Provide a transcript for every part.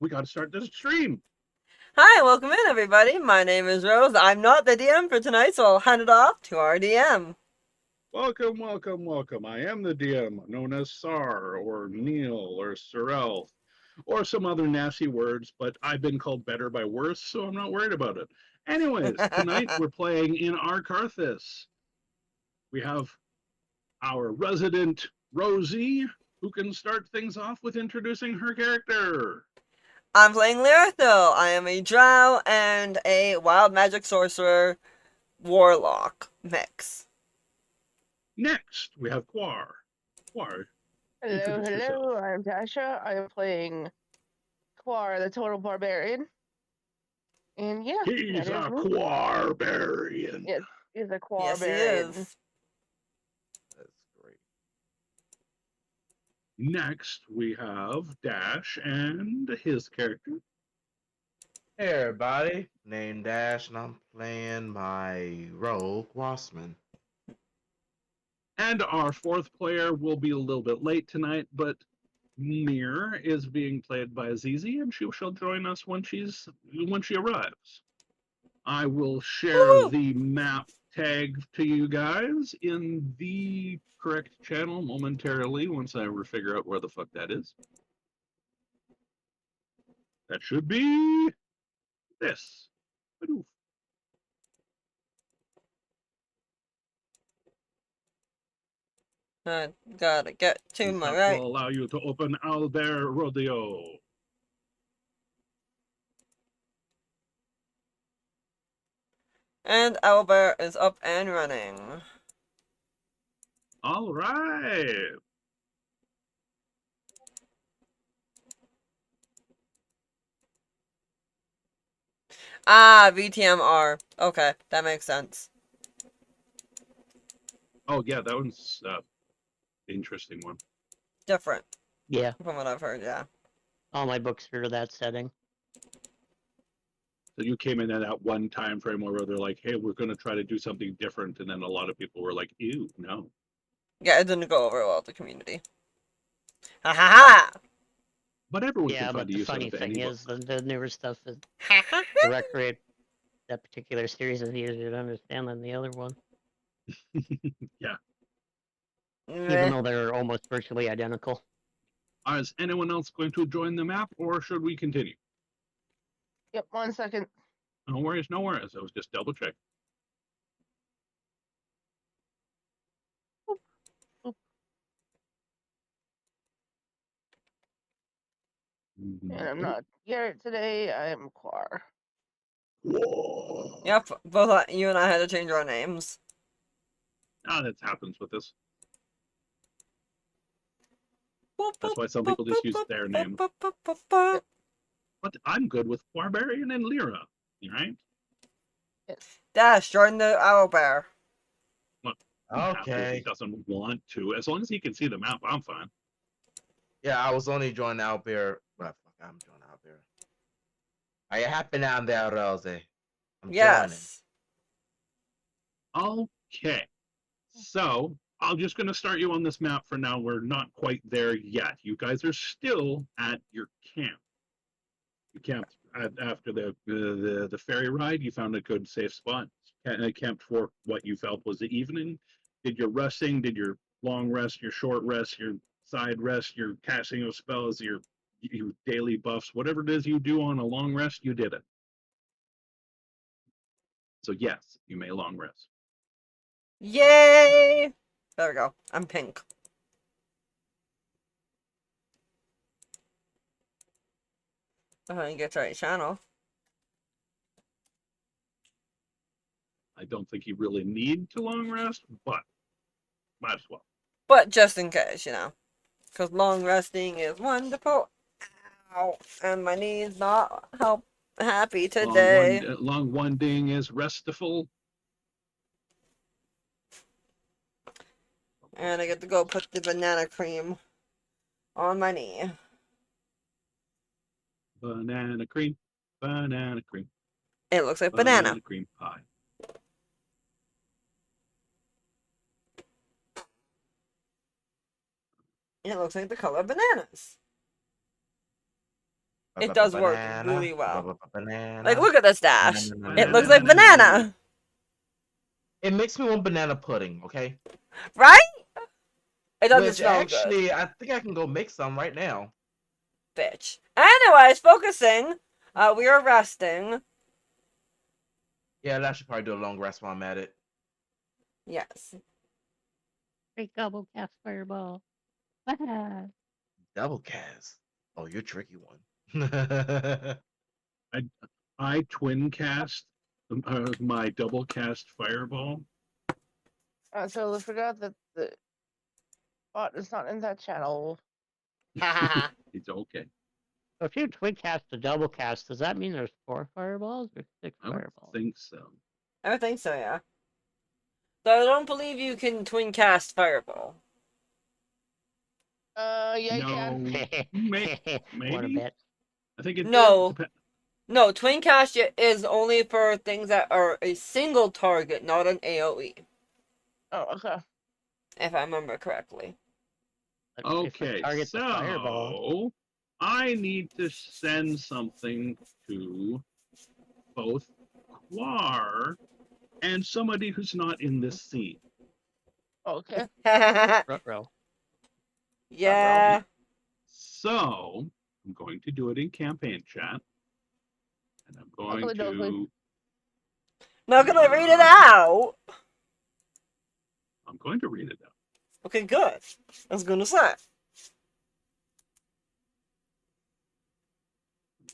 we got to start this stream. Hi, welcome in everybody. My name is Rose. I'm not the DM for tonight, so I'll hand it off to our DM. Welcome, welcome, welcome. I am the DM, known as Sar, or Neil, or Sorel, or some other nasty words, but I've been called better by worse, so I'm not worried about it. Anyways, tonight we're playing in Arkarthas. We have our resident Rosie, who can start things off with introducing her character. I'm playing Lyritho. I am a drow and a wild magic sorcerer warlock mix. Next, we have Quar. Quar, Hello, introduce yourself. hello. I'm Tasha. I am playing Quar, the Total Barbarian. And yeah, He's that is a me. Quarbarian. Yes, he's a Yes, he Quarbarian. is. That's great. Next, we have Dash and his character. Hey everybody, named Dash, and I'm playing my rogue Wassman. And our fourth player will be a little bit late tonight, but Mir is being played by Azizi, and she shall join us when she arrives. I will share Woohoo! the map tag to you guys in the correct channel momentarily once I ever figure out where the fuck that is. That should be this. I gotta get to This my map right. will allow you to open Albert Rodeo. And Albert is up and running. All right. Ah, VTMR. Okay, that makes sense. Oh yeah, that one's interesting one. Different Yeah, from what I've heard, yeah. all my books are that setting. So you came in at that one time frame where they're like, "Hey, we're going to try to do something different," and then a lot of people were like, "Ew, no." Yeah, it didn't go over well with the community. Ha ha But everyone can Yeah, find but a the use out funny of any thing book. is, the newer stuff is ha. to recreate that particular series is easier to understand than the other one, Yeah. even Meh. though they're almost virtually identical. Is anyone else going to join the map, or should we continue? Yep, 1 second. No worries, no worries. I was just double checking. Boop, boop. And I'm not Garrett today. I am Quar. Whoa. Yep, both you and I had to change our names. Ah, that happens with this. Boop, That's boop, why some boop, people just boop, use boop, their boop, name. boop, boop, boop, boop. Yep. But I'm good with Barbarian and Lyra, right? Yes. Dash, join the owl bear. Look, have to if he Okay. doesn't want to. As long as he can see the map, I'm fine. Yeah, I was only joining out there. Well, fuck, I'm joining out there. I happen down there, Rose. I'm joining. Yes. Okay. So I'm just going to start you on this map for now. We're not quite there yet. You guys are still at your camp. You camped after the ferry ride. You found a good safe spot. Camped for what you felt was the evening. Did your resting? Did your long rest? Your short rest? Your side rest? Your casting of spells? Your daily buffs? Whatever it is you do on a long rest, you did it. So yes, you may long rest. Yay! There we go. I'm pink. I get to the right channel. I don't think you really need to long rest, but might as well. But just in case, you know. Because long resting is wonderful. Ow. And my knee's not happy today. Long one ding is restful. And I get to go put the banana cream on my knee. Banana cream, banana cream, It looks like banana. banana cream pie. It looks like the color bananas. It does work Banana. really well. Banana. Like, look at this dash. It looks like Banana. banana, It makes me want banana pudding, okay? right? It doesn't Which smell good, actually, I think I can go make some right now. bitch. Anyways, focusing. We are resting. Yeah, I should probably do a long rest while I'm at it. Yes. Great gobble cast fireball. Ah. Double cast. Oh, you're a tricky one. I twin cast my double cast fireball. I totally forgot that the bot is not in that channel. It's okay. So if you twin cast a double cast, does that mean there's 4 fireballs or 6 I would fireballs? think so. I would think so, yeah. So I don't believe you can twin cast fireball. Yeah, you can. Maybe. What a bet. I think it No. depends. No, twin cast is only for things that are a single target, not an AoE, Oh, okay. if I remember correctly. But if it Okay, targets the fireball, so I need to send something to both Quar and somebody who's not in this scene. Okay. ruh-roh. Yeah. So I'm going to do it in campaign chat, and I'm going Oakley dokley. to Not gonna read it out. I'm going to read it out. Okay, good. I was gonna say.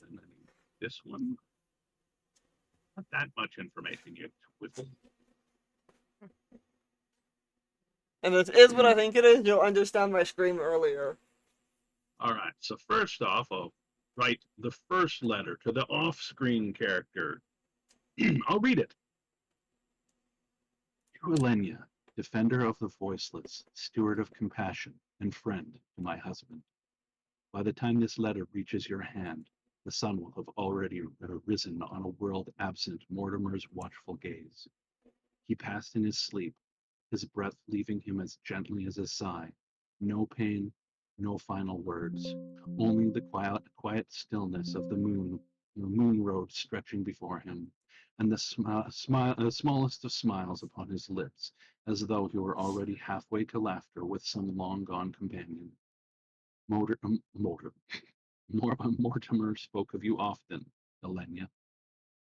And then I need this one. Not that much information yet. Twizzle. And it is what I think it is. You'll understand my scream earlier. All right. So first off, I'll write the first letter to the off-screen character. I'll read it. To Elenia, defender of the voiceless, steward of compassion, and friend to my husband. By the time this letter reaches your hand, the sun will have already risen on a world absent Mortimer's watchful gaze. He passed in his sleep, his breath leaving him as gently as a sigh. No pain, no final words, only the quiet stillness of the moon road stretching before him, and the smallest of smiles upon his lips, as though he were already halfway to laughter with some long-gone companion. Mortimer spoke of you often, Elenia.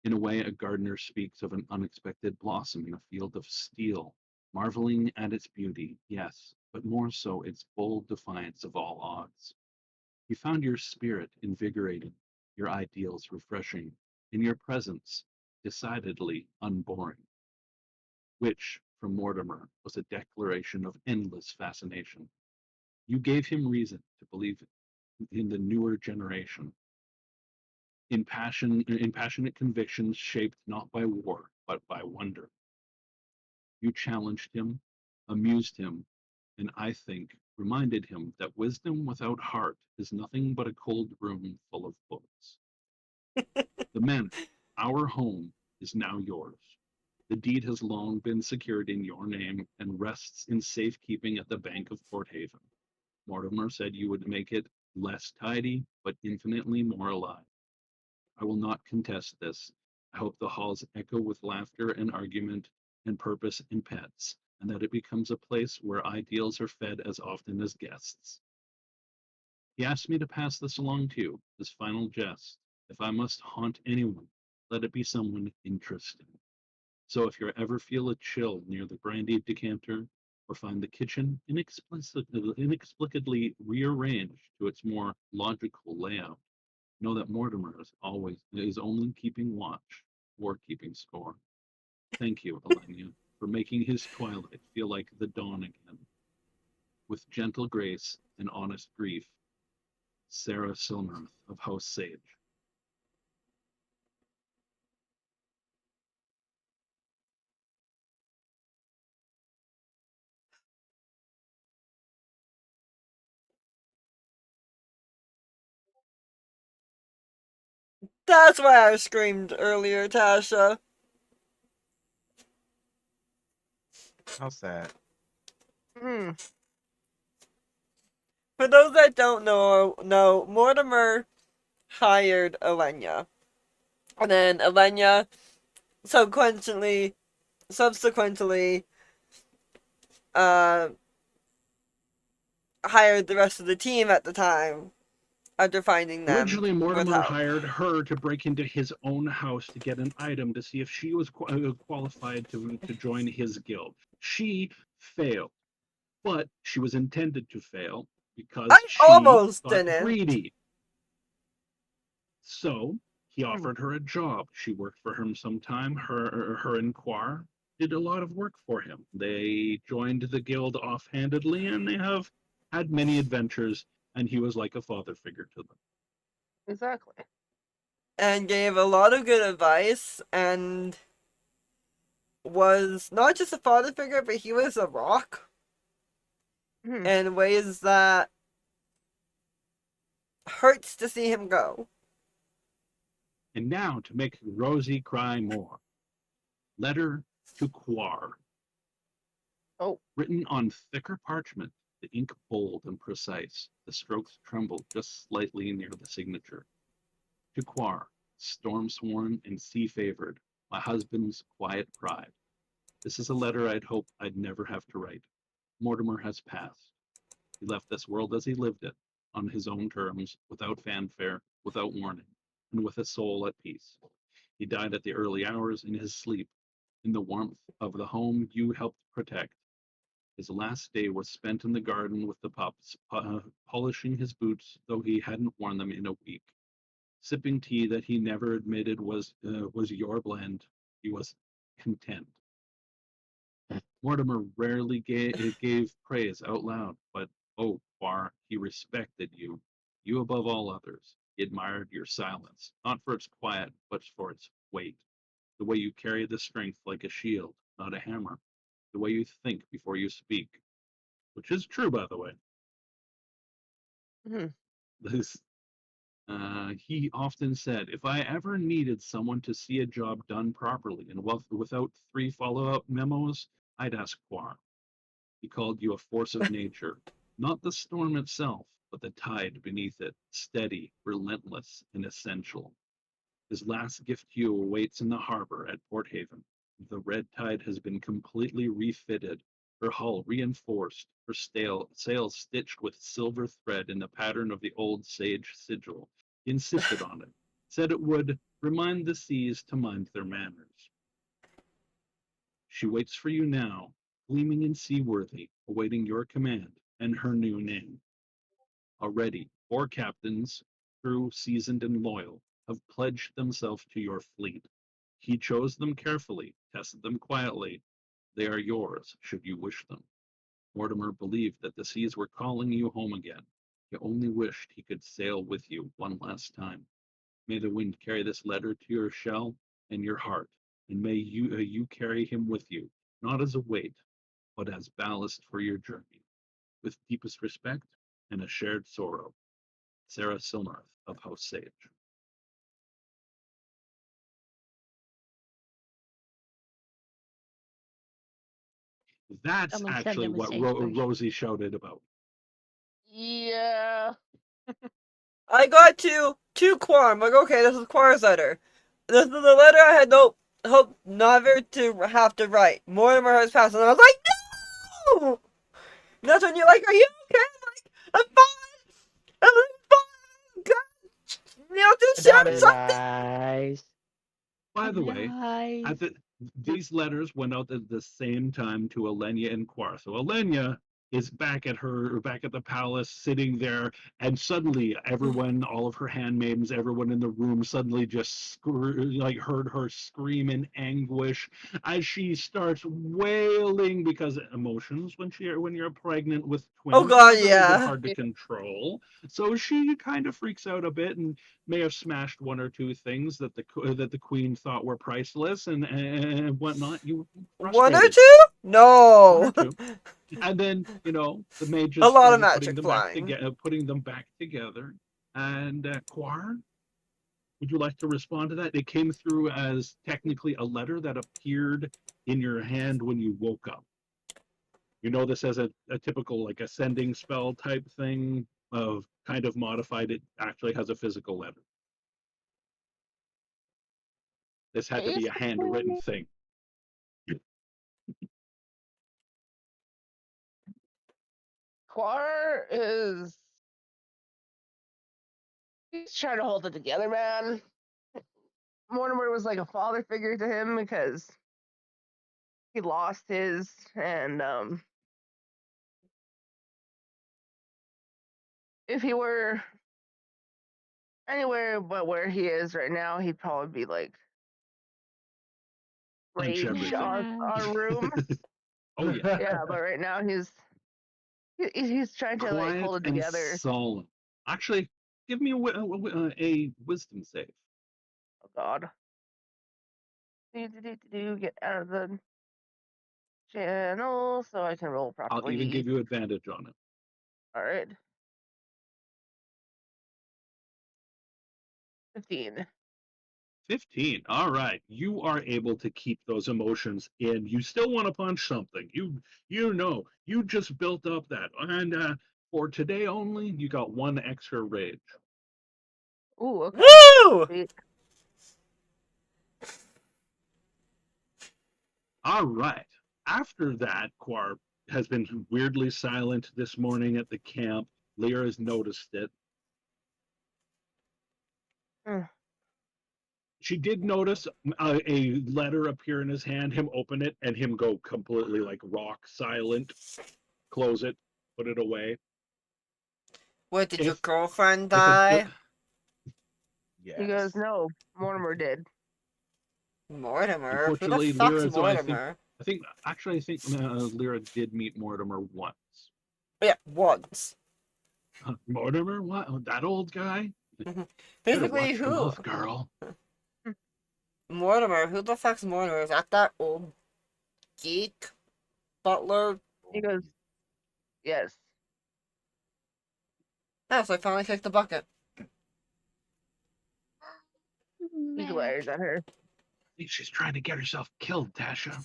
In a way, a gardener speaks of an unexpected blossom in a field of steel, marveling at its beauty, yes, but more so its bold defiance of all odds. You found your spirit invigorating, your ideals refreshing, and your presence decidedly unboring, which, from Mortimer, was a declaration of endless fascination. You gave him reason to believe in the newer generation, in passionate convictions shaped not by war, but by wonder. You challenged him, amused him, and I think reminded him that wisdom without heart is nothing but a cold room full of books. The manor, our home, is now yours. The deed has long been secured in your name and rests in safekeeping at the Bank of Port Haven. Mortimer said you would make it less tidy, but infinitely more alive. I will not contest this. I hope the halls echo with laughter and argument and purpose and pets, and that it becomes a place where ideals are fed as often as guests. He asked me to pass this along to you, his final jest. If I must haunt anyone, let it be someone interesting. So if you ever feel a chill near the brandy decanter, or find the kitchen inexplicably rearranged to its more logical layout, know that Mortimer is only keeping watch or keeping score. Thank you, Elenia, for making his twilight feel like the dawn again. With gentle grace and honest grief, Sarah Silmarth of House Sage. That's why I screamed earlier, Tasha. How sad. Hmm. For those that don't know, Mortimer hired Elenya. And then Elenya subsequently hired the rest of the team at the time after finding them Originally, with Mortimer help. hired her to break into his own house to get an item to see if she was qualified to join his guild. She failed, but she was intended to fail because I she almost got didn't. greedy. So he Hmm. offered her a job. She worked for him sometime. Her and Quar did a lot of work for him. They joined the guild offhandedly, and they have had many adventures. And he was like a father figure to them. Exactly. And gave a lot of good advice and was not just a father figure, but he was a rock Hmm. in ways that hurts to see him go. And now to make Rosie cry more. Letter to Quar. Oh. Written on thicker parchment, the ink bold and precise, the strokes tremble just slightly near the signature. To Quar, storm-sworn and sea-favored, my husband's quiet pride. This is a letter I'd hoped I'd never have to write. Mortimer has passed. He left this world as he lived it, on his own terms, without fanfare, without warning, and with a soul at peace. He died at the early hours in his sleep, in the warmth of the home you helped protect. His last day was spent in the garden with the pups, polishing his boots, though he hadn't worn them in a week. Sipping tea that he never admitted was your blend. He was content. Mortimer rarely gave praise out loud, but oh, Quar, he respected you. You above all others. He admired your silence, not for its quiet, but for its weight. The way you carry the strength like a shield, not a hammer. The way you think before you speak, which is true, by the way. Hmm. This, he often said, if I ever needed someone to see a job done properly and without 3 follow-up memos, I'd ask Quar. He called you a force of nature, not the storm itself, but the tide beneath it, steady, relentless, and essential. His last gift to you awaits in the harbor at Port Haven. The red tide has been completely refitted, her hull reinforced, her sails stitched with silver thread in the pattern of the old sage sigil. He insisted on it, said it would remind the seas to mind their manners. She waits for you now, gleaming and seaworthy, awaiting your command and her new name. Already, 4 captains, crew seasoned and loyal, have pledged themselves to your fleet. He chose them carefully, tested them quietly. They are yours, should you wish them. Mortimer believed that the seas were calling you home again. He only wished he could sail with you one last time. May the wind carry this letter to your shell and your heart, and may you carry him with you, not as a weight, but as ballast for your journey. With deepest respect and a shared sorrow, Sarah Silmarth of House Sage. That's Someone send actually them a what safe version. Rosie shouted about. Yeah. I got to Quar. I'm like, okay, this is Quar's letter. This is the letter I had no hope never to have to write. Mortimer has passed, and I was like, no! And that's when you're like, are you okay? I'm like, I'm fine. I'm fine. God, you know, just That share is something. Lies. By the way, Lies. these letters went out at the same time to Elenia and Quar. So Elenia is back at the palace, sitting there, and suddenly everyone, all of her handmaidens, everyone in the room, suddenly just heard her scream in anguish as she starts wailing because emotions when you're pregnant with Oh twins are God, a little bit yeah. hard to control. So she kind of freaks out a bit and may have smashed 1 or 2 things that the queen thought were priceless and whatnot. You 1 or frustrated 2? 1 or No. 2, and then the A mages lot of started putting magic them back flying. together, And Quar, would you like to respond to that? It came through as technically a letter that appeared in your hand when you woke up. You know this as a typical like ascending spell type thing of kind of modified. It actually has a physical letter. This had to be a handwritten thing. Quar is. He's trying to hold it together, man. Mortimer was like a father figure to him because he lost his, and if he were anywhere but where he is right now, he'd probably be like Punch rage everything. our room. Oh yeah. Yeah, but right now he's trying to like Quiet hold it and together. solemn. Actually, give me a wisdom save. Oh God. Get out of the channel so I can roll I'll even properly. give you advantage on it. All right. 15. 15. All right. You are able to keep those emotions in. You still want to punch something. You just built up that. And for today only, you got one extra rage. Ooh, okay. Woo! Sweet. All right. After that, Quarp has been weirdly silent this morning at the camp. Lyra's noticed it. Mm. She did notice a letter appear in his hand, him open it, and him go completely like rock silent, close it, put it away. What, did your If girlfriend if it die? He goes, Yes. no, Mortimer did. Mortimer? Who the unfortunately fuck's Lyra, so Mortimer? I think Lyra did meet Mortimer once. Yeah, once. Mortimer? What? Oh, that old guy? Better Basically, watch your who? mouth, girl. Mortimer? Who the fuck's Mortimer? Is that old geek? Butler? He goes, yes. Yeah, so I finally kicked the bucket. He glares at her. I think she's trying to get herself killed, Tasha.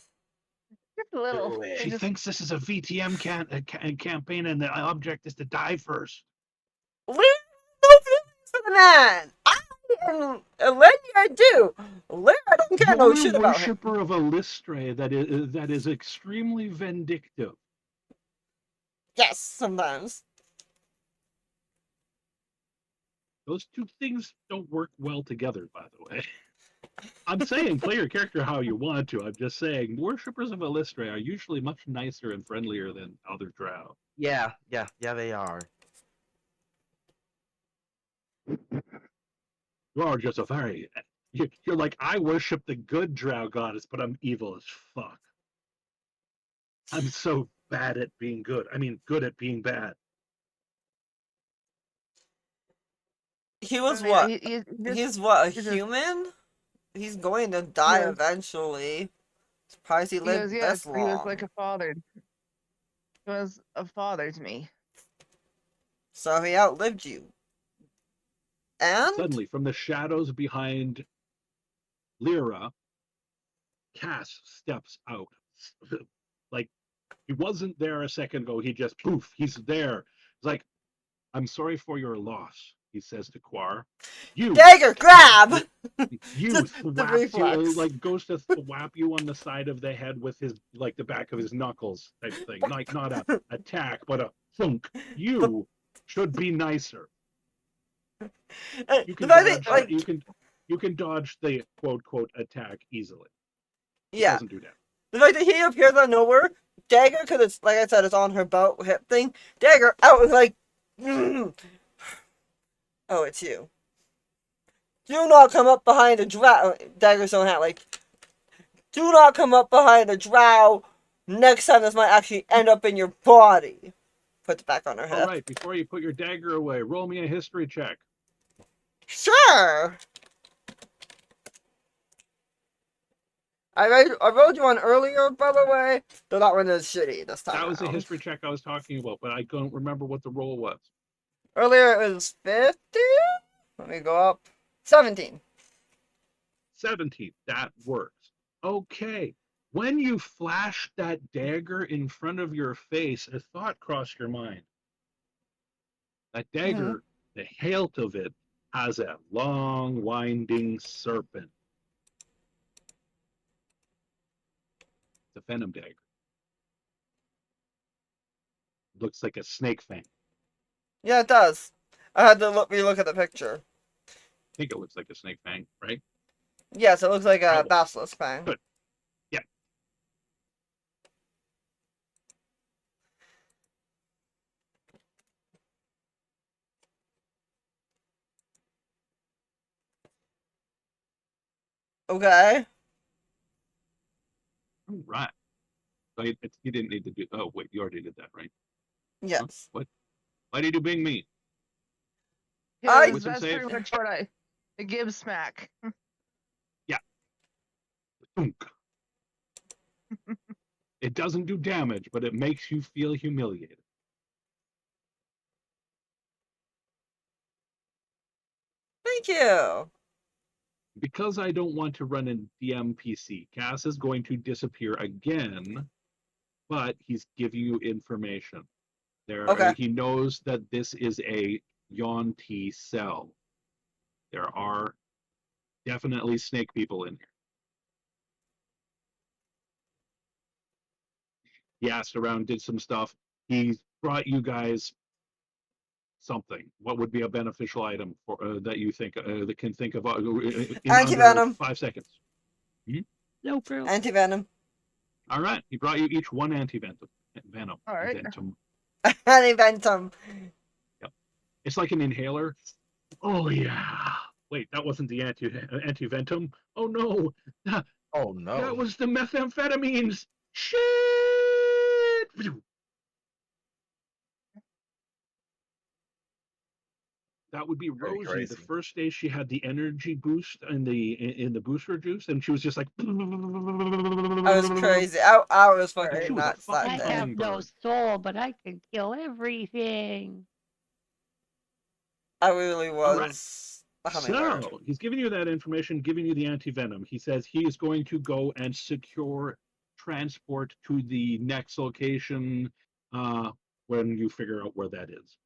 Just a little. Do it. He She just, thinks this is a VTM campaign and the object is to die first. We no feelings for the man! And Lenny, I do! Larry, I don't care no You're a shit about him. worshiper of Illustre that is extremely vindictive. Yes, sometimes. Those two things don't work well together, by the way. I'm saying play your character how you want to. I'm just saying worshippers of Illustre are usually much nicer and friendlier than other drow. Yeah, they are. You are just a very. You're like, I worship the good drow goddess, but I'm evil as fuck. I'm so bad at being good. I mean, good at being bad. He was oh, yeah, what? just, He's what, a he just, human? He's going to he die goes, eventually. Surprised he he goes, lived yes, this he was like long. a father. He was a father to me. So he outlived you. And? Suddenly, from the shadows behind Lyra, Cass steps out. Like, he wasn't there a second ago. He just poof, he's there. It's like, I'm sorry for your loss, he says to Quar. You Dagger, grab! you The thwaps you reflex. like goes to thwap you on the side of the head with his like the back of his knuckles type thing. Like not a attack, but a thunk. You should be nicer. You The can fact that, dodge like, you can dodge the quote quote attack easily. It yeah. doesn't do that. The fact that he appears out of nowhere, Dagger, because it's, like I said, it's on her belt hip thing. Dagger out is like, oh, it's you. Do not come up behind a drow. Dagger's own hat, like, do not come up behind a drow. Next time this might actually end up in your body. Puts it back on her All hip. right, before you put your dagger away, roll me a history check. Sure. I rolled you one earlier, by the way. Though that one is shitty this time That was the around. history check I was talking about, but I don't remember what the roll was. Earlier it was 50. Let me go up. 17. 17. That works. Okay. When you flashed that dagger in front of your face, a thought crossed your mind. That dagger, the hilt of it, has a long, winding serpent. It's a venom dagger. Looks like a snake fang. Yeah, it does. I had to relook at the picture. I think it looks like a snake fang, right? Yes, it looks like a Oh. basilisk fang. Good. Yeah. Okay. All right. So you didn't need to do. Oh wait, you already did that, right? Huh? Yes. What? Why did you bing me? I- Because Wisdom that's save? pretty much what I give smack. Thunk. It doesn't do damage, but it makes you feel humiliated. Thank you. Because I don't want to run in DMPC, Cass is going to disappear again, but he's giving you information. Okay. He knows that this is a Yuan-Ti cell. There are definitely snake people in here. He asked around, did some stuff. He brought you guys something. What would be a beneficial item for that you think that can think of in under Anti-venom. 5 seconds? No proof. Anti-venom. All right, he brought you each one anti-venom. All right. Ventum. Anti-venom. It's like an inhaler. Oh yeah. Wait, that wasn't the anti-ventum. Oh no, that, Oh no. that was the methamphetamines. Shit. That would be Very Rosie. crazy. The first day she had the energy boost in the booster juice, and she was just like. I was crazy. I was fucking Right. She was a nuts that I fucking day. have no hummingbird. soul, but I can kill everything. I really All right. was a hummingbird. So he's giving you that information, giving you the anti-venom. He says he is going to go and secure transport to the next location when you figure out where that is.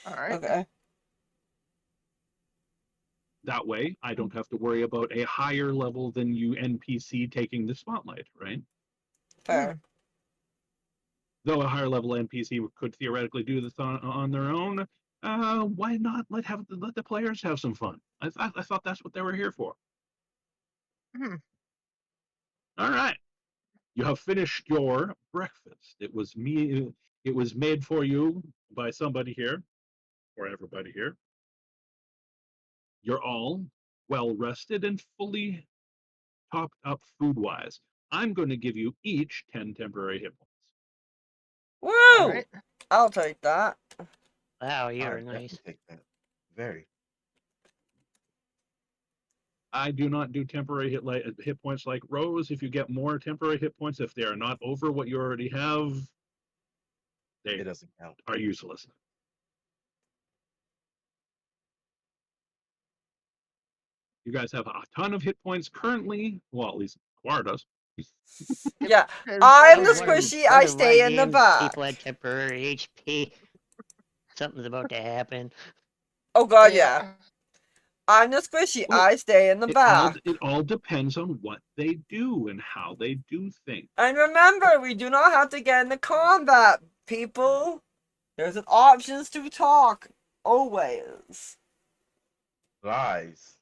All right. Okay. That way, I don't have to worry about a higher level than you NPC taking the spotlight, right? Fair. Though a higher level NPC could theoretically do this on their own, why not let the players have some fun? I thought that's what they were here for. Hmm. All right. You have finished your breakfast. It was made for you by somebody here, or everybody here. You're all well rested and fully topped up food-wise. I'm going to give you each 10 temporary hit points. Woo! All right. I'll take that. Wow, you're I'd definitely nice. take that. Very. I do not do temporary hit points like Rose. If you get more temporary hit points, if they are not over what you already have, they It doesn't count. are useless. You guys have a ton of hit points currently. Well, at least Quar does. Yeah. 'Cause I'm that the was- squishy. I stay in the back. People had temporary HP. Something's about to happen. Oh god, yeah. I'm the squishy. Well, I stay in the back. It all depends on what they do and how they do things. And remember, we do not have to get into combat, people. There's an options to talk. Always. Lies.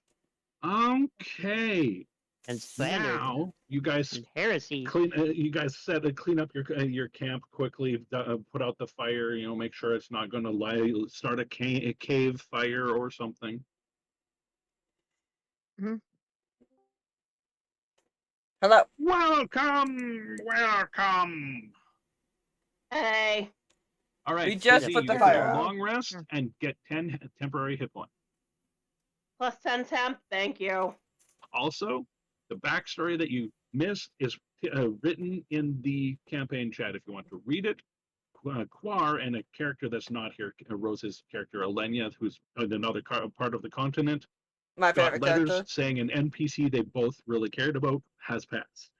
Okay. And slander. Now you guys And heresy. you guys said to clean up your camp quickly, put out the fire, make sure it's not going to start a cave fire or something. Hello. Welcome. Hey. All right, We just Susie, put you the take fire a out. long rest and get 10 temporary hit points. Plus 10 temp. Thank you. Also, the backstory that you missed is written in the campaign chat. If you want to read it, Quar and a character that's not here, Rose's character Elenia, who's in another part of the continent, My got favorite letters character. saying an NPC they both really cared about has passed.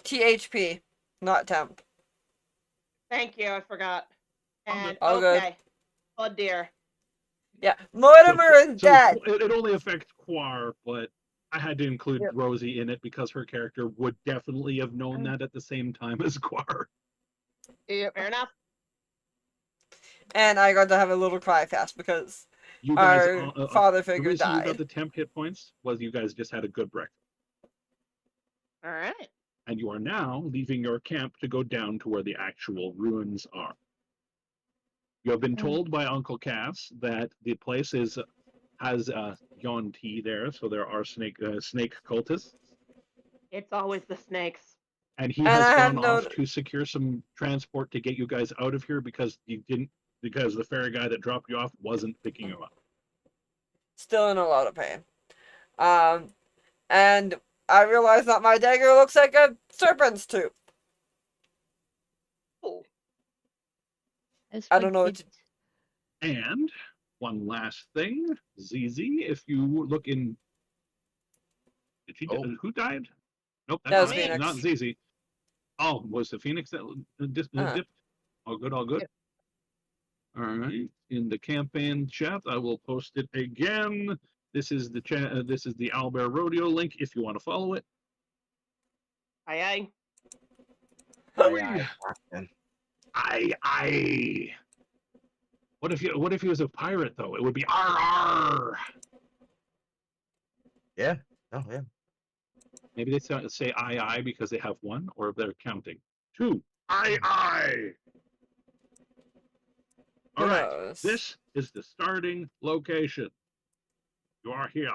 THP, not temp. Thank you. I forgot. All And good. All good. okay. Oh dear. Yeah, Mortimer is dead. It only affects Quar, but I had to include Yep. Rosie in it because her character would definitely have known that at the same time as Guar. Yep. Fair enough. And I got to have a little cry fest because You guys, our father the figure reason you got died. the temp hit points was you guys just had a good breakfast. All right. And you are now leaving your camp to go down to where the actual ruins are. You have been told by Uncle Cass that the place has Yon Tea there, so there are snake cultists, It's always the snakes. and he And has I have gone no- off to secure some transport to get you guys out of here because the ferry guy that dropped you off wasn't picking you up. Still in a lot of pain. And I realized that my dagger looks like a serpent's tooth. Oh. I don't know what to- And one last thing, Zizi, if you look in, did she? Oh. Who died? Nope, That that's was not, Phoenix. not Zizi. Oh, was the Phoenix that dipped? All good, all good. All right. In the campaign chat, I will post it again. This is the chat. This is the Owlbear Rodeo link if you want to follow it. Aye, aye. Aye, Captain. Aye. What if he was a pirate though? It would be R. Yeah. Oh yeah. Maybe they say I because they have one, or they're counting. Two. I. All Who right. knows? This is the starting location. You are here.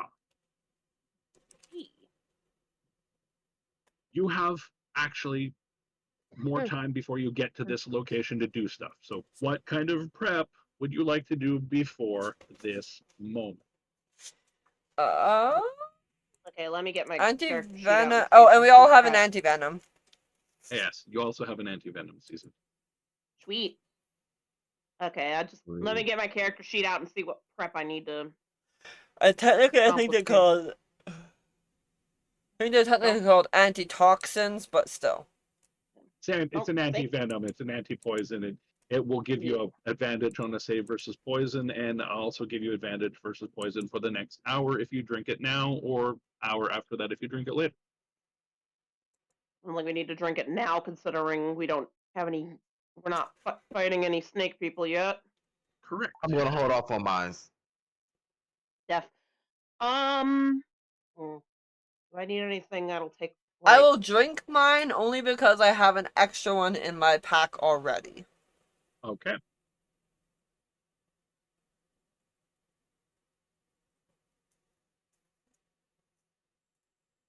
You have actually more time before you get to this location to do stuff. So, what kind of prep would you like to do before this moment? Okay, let me get my character sheet out Anti-venom. see Oh, if and we I all can have an prep. anti-venom. Yes, you also have an anti-venom season. Sweet. Okay, let me get my character sheet out and see what prep I need to. I think they're called. I think they're technically called antitoxins, but still. Same. It's an anti-venom. It's an anti-poison. It will give you an advantage on a save versus poison, and also give you advantage versus poison for the next hour if you drink it now, or hour after that if you drink it later. Like we need to drink it now, considering we don't have any. We're not fighting any snake people yet. Correct. I'm gonna hold off on mine. Def. Do I need anything that'll take? I will drink mine only because I have an extra one in my pack already. Okay.